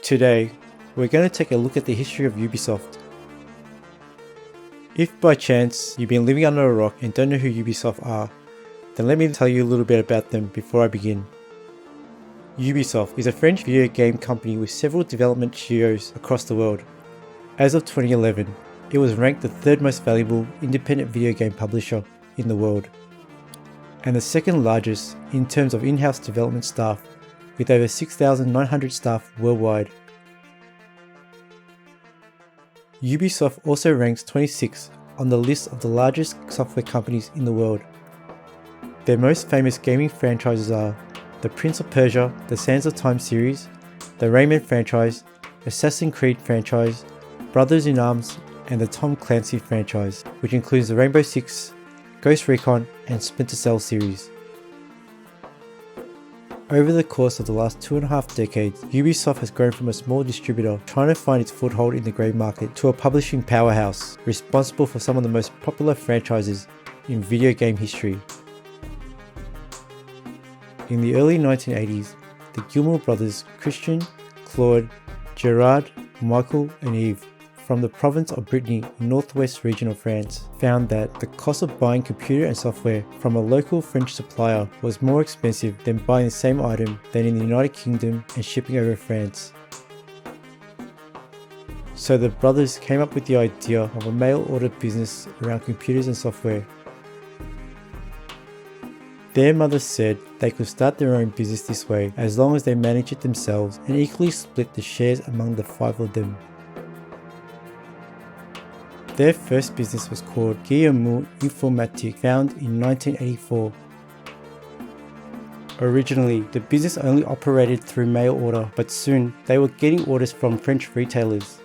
Today, we're going to take a look at the history of Ubisoft. If by chance you've been living under a rock and don't know who Ubisoft are, then let me tell you a little bit about them before I begin. Ubisoft is a French video game company with several development studios across the world. As of 2011, it was ranked the third most valuable independent video game publisher in the world, and the second largest in terms of in-house development staff, with over 6,900 staff worldwide. Ubisoft also ranks 26th on the list of the largest software companies in the world. Their most famous gaming franchises are the Prince of Persia, the Sands of Time series, the Rayman franchise, Assassin's Creed franchise, Brothers in Arms, and the Tom Clancy franchise, which includes the Rainbow Six, Ghost Recon, and Splinter Cell series. Over the course of the last 2.5 decades, Ubisoft has grown from a small distributor trying to find its foothold in the grey market to a publishing powerhouse responsible for some of the most popular franchises in video game history. In the early 1980s, the Gilmour brothers Christian, Claude, Gerard, Michael and Yves from the province of Brittany in northwest region of France found that the cost of buying computer and software from a local French supplier was more expensive than buying the same item than in the United Kingdom and shipping over France. So the brothers came up with the idea of a mail order business around computers and software. Their mother said they could start their own business this way as long as they managed it themselves and equally split the shares among the 5 of them. Their first business was called Guillemot Informatique, founded in 1984. Originally, the business only operated through mail order, but soon they were getting orders from French retailers.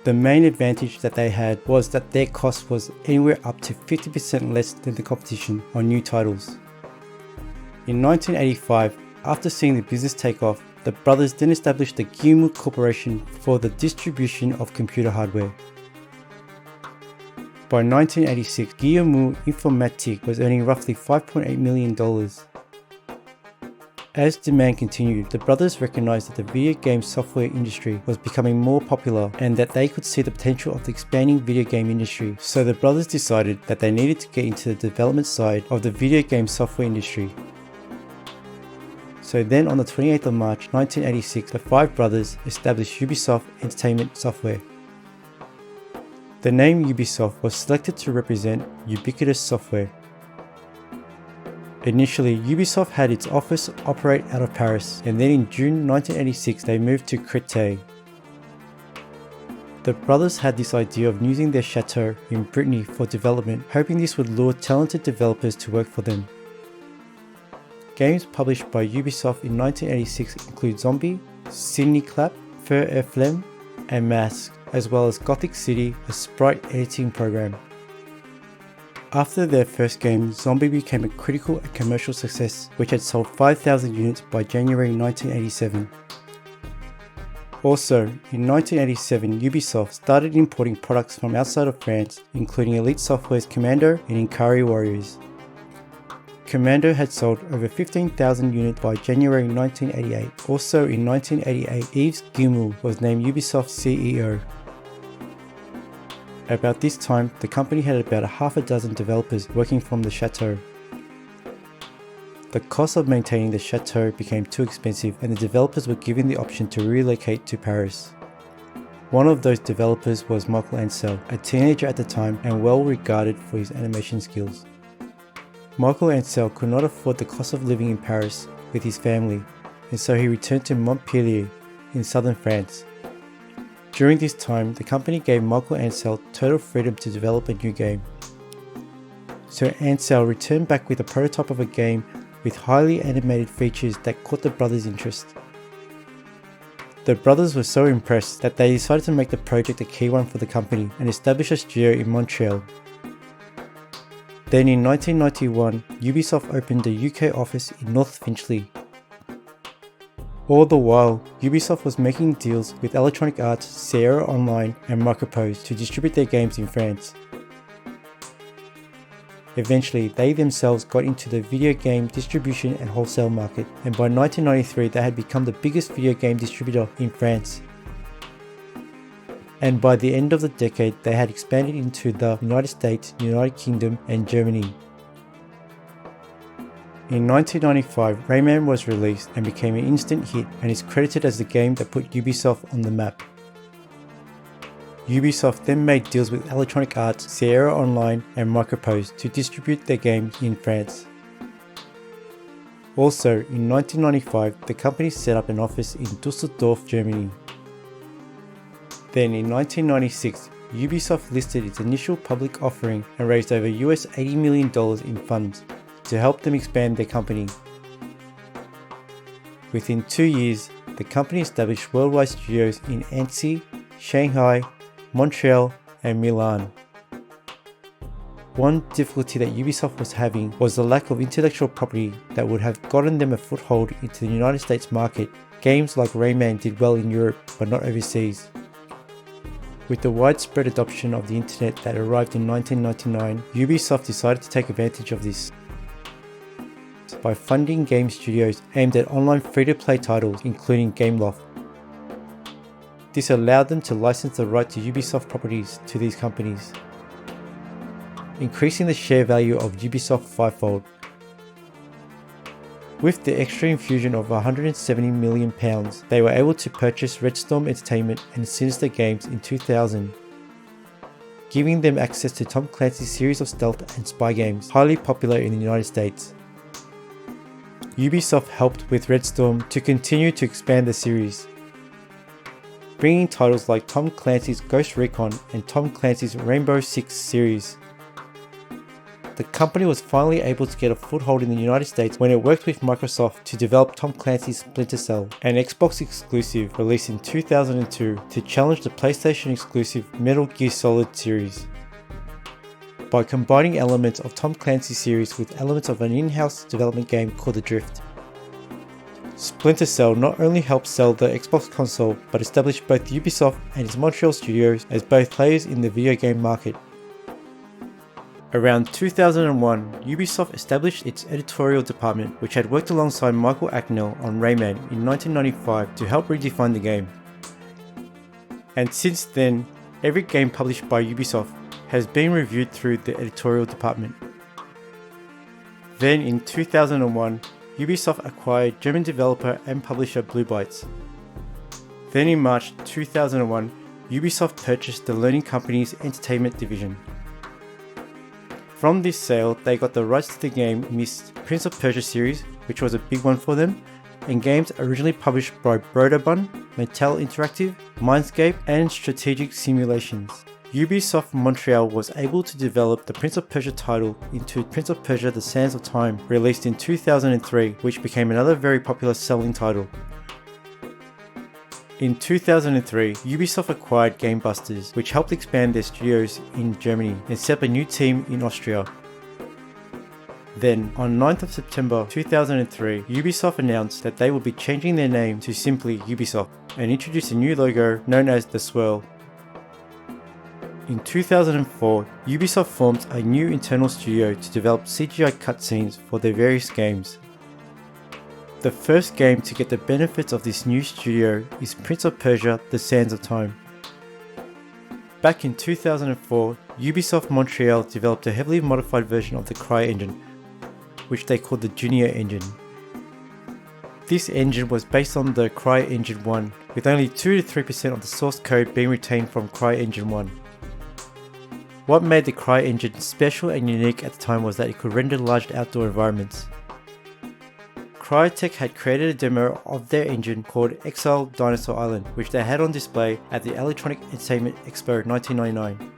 The main advantage that they had was that their cost was anywhere up to 50% less than the competition on new titles. In 1985, after seeing the business take off, the brothers then established the Guillemot Corporation for the distribution of computer hardware. By 1986, Guillemot Informatique was earning roughly $5.8 million. As demand continued, the brothers recognized that the video game software industry was becoming more popular and that they could see the potential of the expanding video game industry. So the brothers decided that they needed to get into the development side of the video game software industry. So then on the 28th of March 1986, the 5 brothers established Ubisoft Entertainment Software. The name Ubisoft was selected to represent ubiquitous software. Initially, Ubisoft had its office operate out of Paris, and then in June 1986 they moved to Créteil. The brothers had this idea of using their chateau in Brittany for development, hoping this would lure talented developers to work for them. Games published by Ubisoft in 1986 include Zombie, Sydney Clap, Feu et Flame, and Mask, as well as Gothic City, a sprite editing program. After their first game, Zombie became a critical and commercial success, which had sold 5,000 units by January 1987. Also, in 1987, Ubisoft started importing products from outside of France, including Elite Software's Commando and Ikari Warriors. Commando had sold over 15,000 units by January 1988. Also in 1988, Yves Guillemot was named Ubisoft CEO. About this time, the company had about half a dozen developers working from the chateau. The cost of maintaining the chateau became too expensive and the developers were given the option to relocate to Paris. One of those developers was Michael Ancel, a teenager at the time and well regarded for his animation skills. Michael Ancel could not afford the cost of living in Paris with his family, and so he returned to Montpellier in southern France. During this time, the company gave Michael Ancel total freedom to develop a new game. So Ancel returned back with a prototype of a game with highly animated features that caught the brothers' interest. The brothers were so impressed that they decided to make the project a key one for the company and establish a studio in Montreal. Then in 1991, Ubisoft opened a UK office in North Finchley. All the while, Ubisoft was making deals with Electronic Arts, Sierra Online and Microprose to distribute their games in France. Eventually, they themselves got into the video game distribution and wholesale market, and by 1993 they had become the biggest video game distributor in France. And by the end of the decade, they had expanded into the United States, United Kingdom and Germany. In 1995, Rayman was released and became an instant hit and is credited as the game that put Ubisoft on the map. Ubisoft then made deals with Electronic Arts, Sierra Online and Microprose to distribute their games in France. Also, in 1995, the company set up an office in Dusseldorf, Germany. Then in 1996, Ubisoft listed its initial public offering and raised over US $80 million in funds to help them expand their company. Within 2 years, the company established worldwide studios in Annecy, Shanghai, Montreal and Milan. One difficulty that Ubisoft was having was the lack of intellectual property that would have gotten them a foothold into the United States market. Games like Rayman did well in Europe but not overseas. With the widespread adoption of the internet that arrived in 1999, Ubisoft decided to take advantage of this by funding game studios aimed at online free-to-play titles, including Gameloft. This allowed them to license the right to Ubisoft properties to these companies, increasing the share value of Ubisoft fivefold. With the extra infusion of £170 million, they were able to purchase Redstorm Entertainment and Sinister Games in 2000, giving them access to Tom Clancy's series of stealth and spy games, highly popular in the United States. Ubisoft helped with Redstorm to continue to expand the series, bringing titles like Tom Clancy's Ghost Recon and Tom Clancy's Rainbow Six series. The company was finally able to get a foothold in the United States when it worked with Microsoft to develop Tom Clancy's Splinter Cell, an Xbox exclusive released in 2002 to challenge the PlayStation exclusive Metal Gear Solid series. By combining elements of Tom Clancy's series with elements of an in-house development game called Adrift, Splinter Cell not only helped sell the Xbox console but established both Ubisoft and its Montreal studios as both players in the video game market. Around 2001, Ubisoft established its editorial department, which had worked alongside Michael Acknell on Rayman in 1995 to help redefine the game. And since then, every game published by Ubisoft has been reviewed through the editorial department. Then in 2001, Ubisoft acquired German developer and publisher Blue Bytes. Then in March 2001, Ubisoft purchased the Learning Company's entertainment division. From this sale, they got the rights to the game Myst, Prince of Persia series, which was a big one for them, and games originally published by Broderbund, Mattel Interactive, Mindscape, and Strategic Simulations. Ubisoft Montreal was able to develop the Prince of Persia title into Prince of Persia: The Sands of Time, released in 2003, which became another very popular selling title. In 2003, Ubisoft acquired Game Busters, which helped expand their studios in Germany and set up a new team in Austria. Then, on 9th of September 2003, Ubisoft announced that they would be changing their name to simply Ubisoft and introduced a new logo known as the Swirl. In 2004, Ubisoft formed a new internal studio to develop CGI cutscenes for their various games. The first game to get the benefits of this new studio is Prince of Persia: The Sands of Time. Back in 2004, Ubisoft Montreal developed a heavily modified version of the CryEngine, which they called the Junior Engine. This engine was based on the CryEngine 1, with only 2 to 3% of the source code being retained from CryEngine 1. What made the CryEngine special and unique at the time was that it could render large outdoor environments. Crytek had created a demo of their engine called Exile Dinosaur Island, which they had on display at the Electronic Entertainment Expo 1999.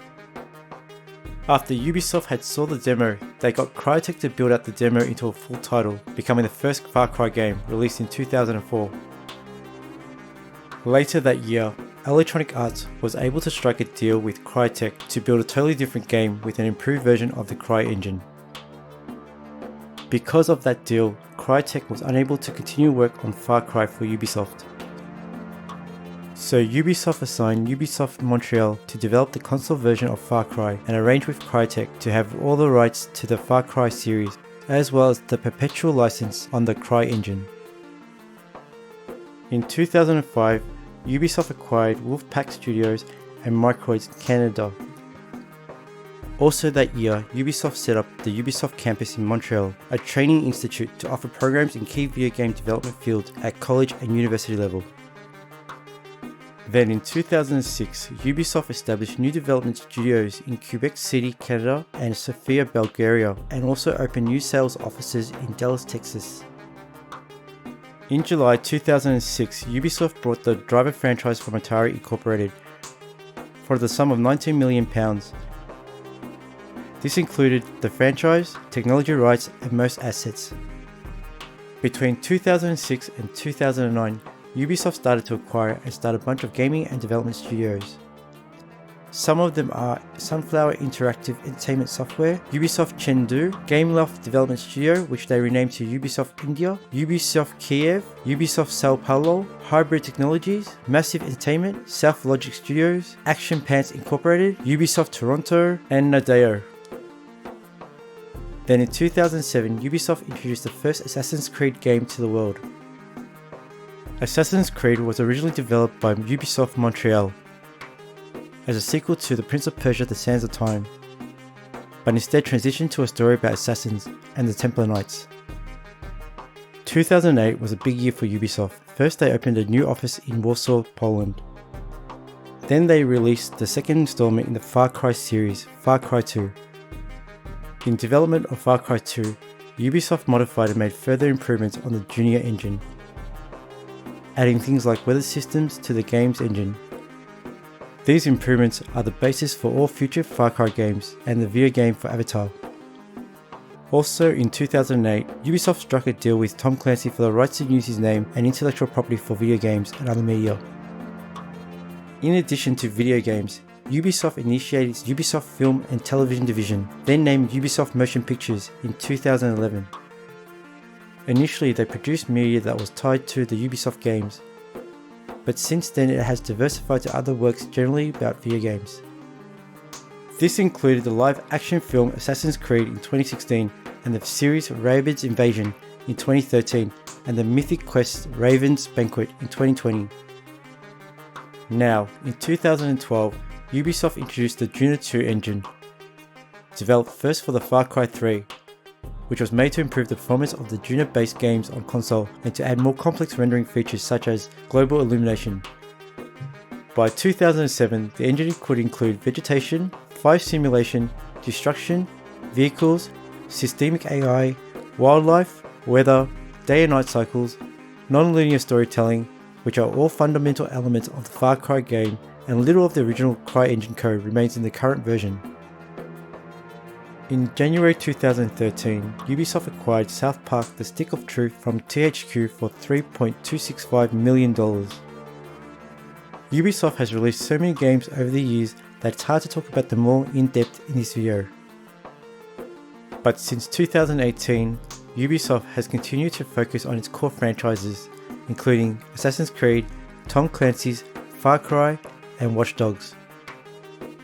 After Ubisoft had saw the demo, they got Crytek to build out the demo into a full title, becoming the first Far Cry game, released in 2004. Later that year, Electronic Arts was able to strike a deal with Crytek to build a totally different game with an improved version of the CryEngine. Because of that deal, Crytek was unable to continue work on Far Cry for Ubisoft. So Ubisoft assigned Ubisoft Montreal to develop the console version of Far Cry and arranged with Crytek to have all the rights to the Far Cry series, as well as the perpetual license on the CryEngine. In 2005, Ubisoft acquired Wolfpack Studios and Microids Canada. Also that year, Ubisoft set up the Ubisoft campus in Montreal, a training institute to offer programs in key video game development fields at college and university level. Then in 2006, Ubisoft established new development studios in Quebec City, Canada and Sofia, Bulgaria, and also opened new sales offices in Dallas, Texas. In July 2006, Ubisoft bought the Driver franchise from Atari Incorporated for the sum of £19 million. This included the franchise, technology rights, and most assets. Between 2006 and 2009, Ubisoft started to acquire and start a bunch of gaming and development studios. Some of them are Sunflower Interactive Entertainment Software, Ubisoft Chengdu, Gameloft Development Studio, which they renamed to Ubisoft India, Ubisoft Kiev, Ubisoft Sao Paulo, Hybrid Technologies, Massive Entertainment, South Logic Studios, Action Pants Incorporated, Ubisoft Toronto, and Nadeo. Then in 2007, Ubisoft introduced the first Assassin's Creed game to the world. Assassin's Creed was originally developed by Ubisoft Montreal as a sequel to The Prince of Persia: The Sands of Time, but instead transitioned to a story about assassins and the Templar Knights. 2008 was a big year for Ubisoft. First they opened a new office in Warsaw, Poland. Then they released the second installment in the Far Cry series, Far Cry 2. In development of Far Cry 2, Ubisoft modified and made further improvements on the Junior engine, adding things like weather systems to the game's engine. These improvements are the basis for all future Far Cry games and the video game for Avatar. Also in 2008, Ubisoft struck a deal with Tom Clancy for the rights to use his name and intellectual property for video games and other media. In addition to video games, Ubisoft initiated its Ubisoft Film and Television division, then named Ubisoft Motion Pictures in 2011. Initially they produced media that was tied to the Ubisoft games, but since then it has diversified to other works generally about video games. This included the live action film Assassin's Creed in 2016 and the series Rabbids Invasion in 2013 and the mythic quest Raven's Banquet in 2020. Now, in 2012, Ubisoft introduced the Juno 2 engine, developed first for the Far Cry 3, which was made to improve the performance of the Juno-based games on console and to add more complex rendering features such as global illumination. By 2007, the engine could include vegetation, fire simulation, destruction, vehicles, systemic AI, wildlife, weather, day and night cycles, non-linear storytelling, which are all fundamental elements of the Far Cry game, and little of the original CryEngine code remains in the current version. In January 2013, Ubisoft acquired South Park: The Stick of Truth from THQ for $3.265 million. Ubisoft has released so many games over the years that it's hard to talk about them all in depth in this video. But since 2018, Ubisoft has continued to focus on its core franchises, including Assassin's Creed, Tom Clancy's, Far Cry, and Watch Dogs.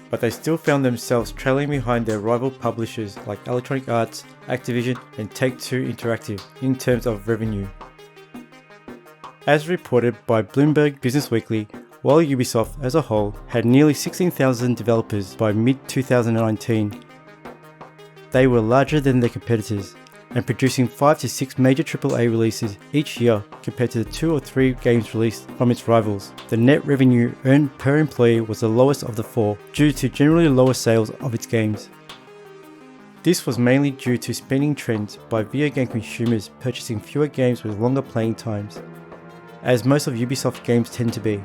But they still found themselves trailing behind their rival publishers like Electronic Arts, Activision, and Take-Two Interactive in terms of revenue. As reported by Bloomberg Businessweekly, while Ubisoft as a whole had nearly 16,000 developers by mid-2019, they were larger than their competitors and producing 5 to 6 major AAA releases each year compared to the 2 or 3 games released from its rivals. The net revenue earned per employee was the lowest of the 4 due to generally lower sales of its games. This was mainly due to spending trends by video game consumers purchasing fewer games with longer playing times, as most of Ubisoft games tend to be.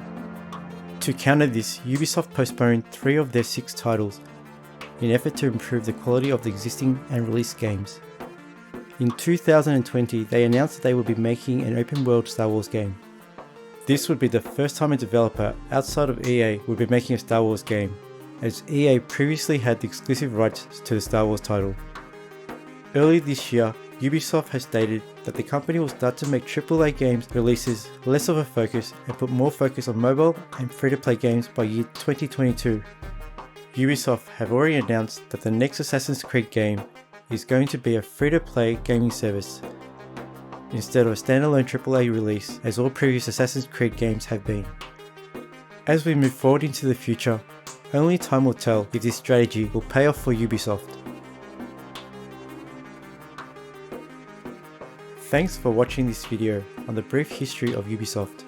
To counter this, Ubisoft postponed 3 of their 6 titles in effort to improve the quality of the existing and released games. In 2020, they announced that they would be making an open-world Star Wars game. This would be the first time a developer outside of EA would be making a Star Wars game, as EA previously had the exclusive rights to the Star Wars title. Early this year, Ubisoft has stated that the company will start to make AAA games releases less of a focus and put more focus on mobile and free-to-play games by year 2022. Ubisoft have already announced that the next Assassin's Creed game is going to be a free-to-play gaming service instead of a standalone AAA release as all previous Assassin's Creed games have been. As we move forward into the future, only time will tell if this strategy will pay off for Ubisoft. Thanks for watching this video on the brief history of Ubisoft.